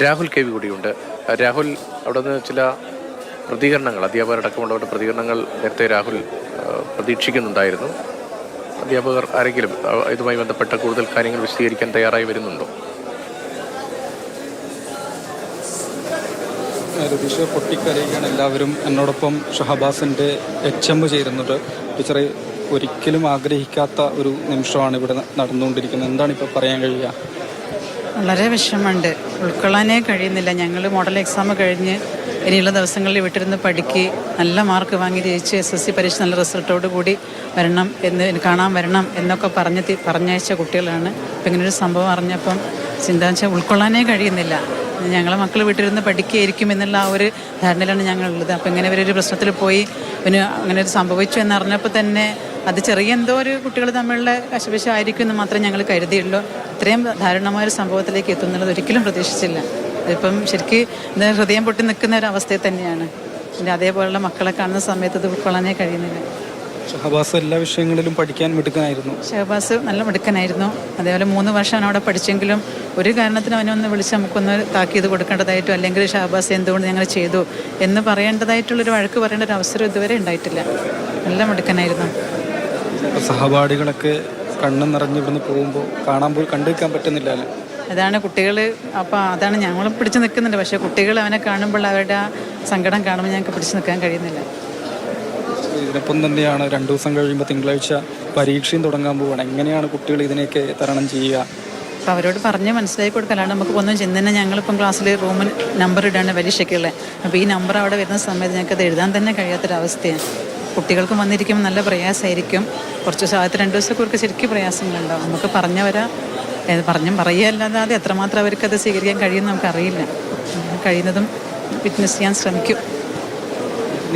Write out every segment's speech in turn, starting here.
Rahul K V കൂടിയുണ്ട്. രാഹുൽ, അവിടെ നിന്ന് ചില പ്രതികരണങ്ങൾ, അധ്യാപകരടക്കമുള്ളവരുടെ പ്രതികരണങ്ങൾ നേരത്തെ രാഹുൽ പ്രതീക്ഷിക്കുന്നുണ്ടായിരുന്നു. അധ്യാപകർ ആരെങ്കിലും ഇതുമായി ബന്ധപ്പെട്ട കൂടുതൽ കാര്യങ്ങൾ വിശദീകരിക്കാൻ തയ്യാറായി വരുന്നുണ്ടോ? രതീഷ്, പൊട്ടിക്കരയുകയാണ് എല്ലാവരും. എന്നോടൊപ്പം ഷഹബാസിൻ്റെ HM ചേരുന്നുണ്ട്. ടീച്ചറെ, ഒരിക്കലും ആഗ്രഹിക്കാത്ത ഒരു നിമിഷമാണ് ഇവിടെ നടന്നുകൊണ്ടിരിക്കുന്നത്. എന്താണ് ഇപ്പോൾ പറയാൻ കഴിയുക? വളരെ വിഷമമുണ്ട്, ഉൾക്കൊള്ളാനേ കഴിയുന്നില്ല. ഞങ്ങൾ മോഡൽ എക്സാം കഴിഞ്ഞ് ഇനിയുള്ള ദിവസങ്ങളിൽ വിട്ടിരുന്ന് പഠിക്കുക, നല്ല മാർക്ക് വാങ്ങി ജയിച്ച് SSC പരീക്ഷ നല്ല റിസൾട്ടോട് കൂടി വരണം കാണാൻ വരണം എന്നൊക്കെ പറഞ്ഞയച്ച കുട്ടികളാണ്. ഇപ്പം ഇങ്ങനൊരു സംഭവം അറിഞ്ഞപ്പം ചിന്താച്ചാൽ ഉൾക്കൊള്ളാനേ കഴിയുന്നില്ല. ഞങ്ങളെ മക്കൾ വീട്ടിലിരുന്ന് പഠിക്കുകയായിരിക്കും എന്നുള്ള ആ ഒരു ധാരണയിലാണ് ഞങ്ങളുള്ളത്. അപ്പം ഇങ്ങനെ ഇവരൊരു പ്രശ്നത്തിൽ പോയി പിന്നെ അങ്ങനെ ഒരു സംഭവിച്ചു എന്നറിഞ്ഞപ്പോൾ തന്നെ അത് ചെറിയ എന്തോ ഒരു കുട്ടികൾ തമ്മിലുള്ള കശപിശായിരിക്കും എന്ന് മാത്രമേ ഞങ്ങൾ കരുതിയുള്ളൂ. ഇത്രയും ദാരുണമായൊരു സംഭവത്തിലേക്ക് എത്തുന്നുള്ളത് ഒരിക്കലും പ്രതീക്ഷിച്ചില്ല. അതിപ്പം ശരിക്കും ഹൃദയം പൊട്ടി നിൽക്കുന്ന ഒരു അവസ്ഥയിൽ തന്നെയാണ്. പിന്നെ അതേപോലുള്ള മക്കളെ കാണുന്ന സമയത്ത് ഇത് ഉൾക്കൊള്ളാനേ കഴിയുന്നില്ല. ഷഹബാസ് എല്ലാ വിഷയങ്ങളിലും പഠിക്കാൻ മിടുക്കനായിരുന്നു. ഷഹബാസ് നല്ല മിടുക്കനായിരുന്നു. അതേപോലെ 3 വർഷം അവിടെ പഠിച്ചെങ്കിലും ഒരു കാരണത്തിനും അവനൊന്ന് വിളിച്ച് നമുക്കൊന്ന് താക്കീത് കൊടുക്കേണ്ടതായിട്ടോ അല്ലെങ്കിൽ ഷഹബാസ് എന്തുകൊണ്ട് ഞങ്ങൾ ചെയ്തു എന്ന് പറയേണ്ടതായിട്ടുള്ളൊരു വഴക്ക് പറയേണ്ട ഒരു അവസരം ഇതുവരെ ഉണ്ടായിട്ടില്ല. നല്ല മിടുക്കനായിരുന്നു. സഹപാഠികളൊക്കെ കണ്ണു നിറഞ്ഞ് ഇവിടുന്ന് പോകുമ്പോൾ കണ്ടു നിൽക്കാൻ പറ്റുന്നില്ല. അതാണ് കുട്ടികൾ. അപ്പോൾ അതാണ് ഞങ്ങളും പിടിച്ചു നിൽക്കുന്നുണ്ട്. പക്ഷേ കുട്ടികൾ അവനെ കാണുമ്പോൾ അവരുടെ ആ സങ്കടം കാണുമ്പോൾ ഞങ്ങൾക്ക് പിടിച്ചു നിൽക്കാൻ കഴിയുന്നില്ല. ഇതിനൊപ്പം തന്നെയാണ് 2 ദിവസം കഴിയുമ്പോൾ തിങ്കളാഴ്ച പരീക്ഷയും തുടങ്ങാൻ പോവുകയാണ്. എങ്ങനെയാണ് കുട്ടികൾ ഇതിനെയൊക്കെ തരണം ചെയ്യുക? അപ്പോൾ അവരോട് പറഞ്ഞ് മനസ്സിലാക്കി കൊടുക്കലാണ്. നമുക്ക് ഒന്നും ചെന്ന് ഞങ്ങളിപ്പം ക്ലാസ്സിൽ റൂമിൽ നമ്പർ ഇടാണ് പരീക്ഷയ്ക്കുള്ള. അപ്പോൾ ഈ നമ്പർ അവിടെ വരുന്ന സമയത്ത് ഞങ്ങൾക്കത് എഴുതാൻ തന്നെ കഴിയാത്തൊരവസ്ഥയാണ്. കുട്ടികൾക്കും വന്നിരിക്കുമ്പോൾ നല്ല പ്രയാസമായിരിക്കും. കുറച്ച് സാധനത്തിൽ 2 ദിവസമൊക്കെ ശരിക്കും പ്രയാസങ്ങളുണ്ടാവും. നമുക്ക് പറയുകയല്ലാതെ എത്രമാത്രം അവർക്കത് സ്വീകരിക്കാൻ കഴിയുമെന്ന് നമുക്കറിയില്ല. കഴിയുന്നതും ഫിറ്റ്നസ് ചെയ്യാൻ ശ്രമിക്കും.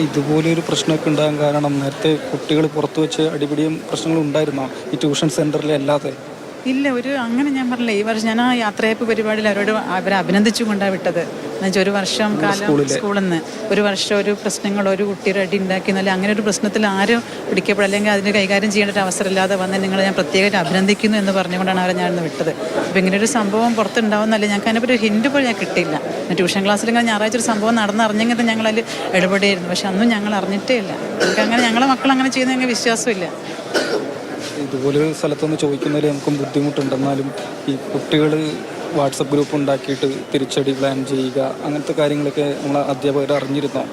ഇതുപോലൊരു പ്രശ്നമൊക്കെ ഉണ്ടാകാൻ കാരണം നേരത്തെ കുട്ടികൾ പുറത്തു വെച്ച് അടിപിടിയും പ്രശ്നങ്ങളും ഉണ്ടായിരുന്നോ ഈ ട്യൂഷൻ സെൻറ്ററിൽ അല്ലാതെ? ഇല്ല, അങ്ങനെ ഞാൻ പറഞ്ഞില്ല. ഈ വർഷം ഞാൻ ആ യാത്രയപ്പ് പരിപാടിയിൽ അവരെ അഭിനന്ദിച്ചു കൊണ്ടാണ് വിട്ടത്. എന്നുവെച്ചാൽ ഒരു വർഷം കാലം സ്കൂളിൽ നിന്ന് ഒരു വർഷം ഒരു പ്രശ്നങ്ങൾ ഒരു കുട്ടിയുടെ അടി ഉണ്ടാക്കിയെന്നല്ല, അങ്ങനെ ഒരു പ്രശ്നത്തിൽ ആരും പിടിക്കപ്പെടും അല്ലെങ്കിൽ അതിന് കൈകാര്യം ചെയ്യേണ്ട ഒരു അവസരമില്ലാതെ വന്ന് നിങ്ങളെ ഞാൻ പ്രത്യേകമായിട്ട് അഭിനന്ദിക്കുന്നു എന്ന് പറഞ്ഞുകൊണ്ടാണ് അവരെ ഞാനിന്ന് വിട്ടത്. അപ്പോൾ ഇങ്ങനെ ഒരു സംഭവം പുറത്തുണ്ടാവുന്നല്ല, ഞങ്ങൾക്ക് അതിനെപ്പറ്റി ഒരു ഹിൻഡ് പോലും ഞാൻ കിട്ടിയില്ല. ട്യൂഷൻ ക്ലാസ്സിൽ ഇങ്ങനെ ഞായറാഴ്ച ഒരു സംഭവം നടന്നറിഞ്ഞെങ്കിൽ ഞങ്ങളതിൽ ഇടപെടിയായിരുന്നു. പക്ഷെ അന്നും ഞങ്ങൾ അറിഞ്ഞിട്ടേ ഇല്ല. അങ്ങനെ ഞങ്ങളെ മക്കൾ അങ്ങനെ ചെയ്യുന്ന ഞങ്ങൾക്ക് വിശ്വാസമില്ല. ഇതുപോലൊരു സ്ഥലത്തൊന്ന് ചോദിക്കുന്നതിൽ നമുക്കും ബുദ്ധിമുട്ടുണ്ടെന്നാലും ഈ കുട്ടികൾ വാട്സപ്പ് ഗ്രൂപ്പ് ഉണ്ടാക്കിയിട്ട് തിരിച്ചടി പ്ലാൻ ചെയ്യുക, അങ്ങനത്തെ കാര്യങ്ങളൊക്കെ നമ്മൾ അധ്യാപകർ അറിഞ്ഞിരുന്നോ?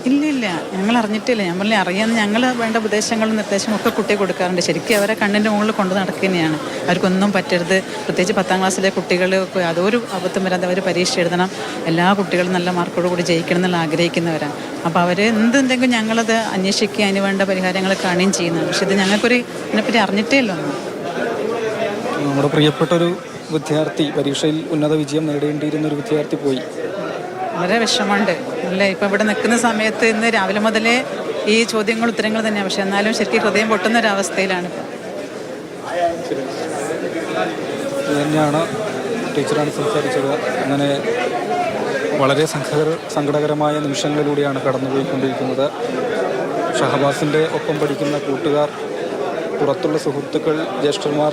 ഇല്ല, ഞങ്ങൾ അറിഞ്ഞിട്ടില്ല. ഞാൻ പറഞ്ഞാൽ അറിയാമെന്ന് ഞങ്ങൾ വേണ്ട ഉപദേശങ്ങളും നിർദ്ദേശവും ഒക്കെ കുട്ടിയെ കൊടുക്കാറുണ്ട്. ശരിക്കും അവരെ കണ്ണിൻ്റെ മുകളിൽ കൊണ്ടു നടക്കുന്നതാണ്. അവർക്കൊന്നും പറ്റരുത്. പ്രത്യേകിച്ച് 10ാം ക്ലാസ്സിലെ കുട്ടികൾ അതൊരു അബദ്ധം വരാതെ അവർ പരീക്ഷ എഴുതണം, എല്ലാ കുട്ടികളും നല്ല മാർക്കോട് കൂടി ജയിക്കണം എന്നുള്ള ആഗ്രഹിക്കുന്നവരാണ്. അപ്പോൾ അവർ എന്തെങ്കിലും ഞങ്ങളത് അന്വേഷിക്കുക, അതിന് വേണ്ട പരിഹാരങ്ങൾ കാണുകയും ചെയ്യുന്നതാണ്. പക്ഷെ ഇത് ഇതിനെപ്പറ്റി അറിഞ്ഞിട്ടേ ഇല്ല. നമ്മുടെ പ്രിയപ്പെട്ടൊരു വിദ്യാർത്ഥി, പരീക്ഷയിൽ ഉന്നത വിജയം നേടേണ്ടിയിരുന്നൊരു വിദ്യാർത്ഥി പോയി. വളരെ വിഷമമുണ്ട് അല്ലേ? ഇപ്പം ഇവിടെ നിൽക്കുന്ന സമയത്ത് ഇന്ന് രാവിലെ മുതലേ ഈ ചോദ്യങ്ങൾ ഉത്തരങ്ങൾ തന്നെയാണ്. പക്ഷെ എന്നാലും ശരിക്കും ഹൃദയം പൊട്ടുന്ന ഒരവസ്ഥയിലാണ് ഇപ്പം. തന്നെയാണ് ടീച്ചറാണ് സംസാരിച്ചത്. അങ്ങനെ വളരെ സങ്കടകരമായ നിമിഷങ്ങളിലൂടെയാണ് കടന്നുപോയിക്കൊണ്ടിരിക്കുന്നത്. ഷഹബാസിൻ്റെ ഒപ്പം പഠിക്കുന്ന കൂട്ടുകാർ, പുറത്തുള്ള സുഹൃത്തുക്കൾ, ജ്യേഷ്ഠന്മാർ,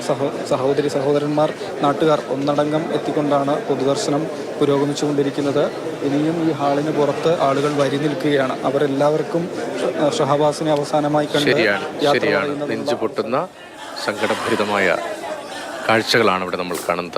സഹോദരന്മാർ, നാട്ടുകാർ ഒന്നടങ്കം എത്തിക്കൊണ്ടാണ് പൊതുദർശനം പുരോഗമിച്ചുകൊണ്ടിരിക്കുന്നത്. ഇനിയും ഈ ഹാളിന് പുറത്ത് ആളുകൾ വരി നിൽക്കുകയാണ്. അവരെല്ലാവർക്കും ഷഹബാസിനെ അവസാനമായി കണ്ട് നെഞ്ചു പൊട്ടുന്ന സങ്കടഭരിതമായ കാഴ്ചകളാണ് ഇവിടെ നമ്മൾ കാണുന്നത്.